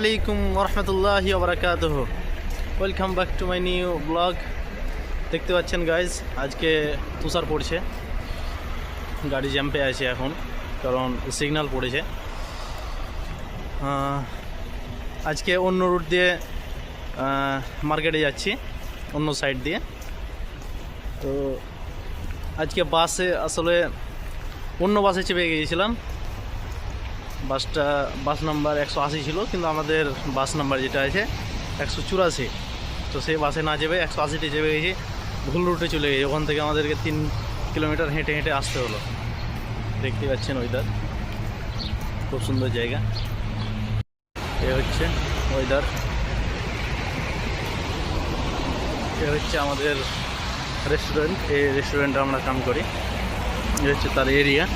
আলাইকুম ওরহমতুল্লাহি ওবারাকাতুহু। Welcome back to my new blog. দেখতে পাচ্ছেন গাইজ, আজকে তুষার পড়ছে, গাড়ি জ্যাম্পে আছে এখন, কারণ সিগন্যাল পড়েছে। আজকে অন্য রুট দিয়ে মার্কেটে যাচ্ছি, অন্য সাইড দিয়ে। তো আজকে বাসে আসলে অন্য বাসে চেপে গিয়েছিলাম। বাস নাম্বার 180 ছিল, কিন্তু আমাদের বাস নাম্বার যেটা আছে 184। তো সেই বাসে না চেপে 180তে চেপে গেছি, ভুল রুটে চলে গেছি। ওখান থেকে আমাদেরকে 3 কিলোমিটার হেঁটে হেঁটে আসতে হলো। দেখতে পাচ্ছেন ওয়েদার, খুব সুন্দর জায়গা। এ হচ্ছে ওয়েদার, এ হচ্ছে আমাদের রেস্টুরেন্ট। এই রেস্টুরেন্টে আমরা কাম করি, এ হচ্ছে তার এরিয়া।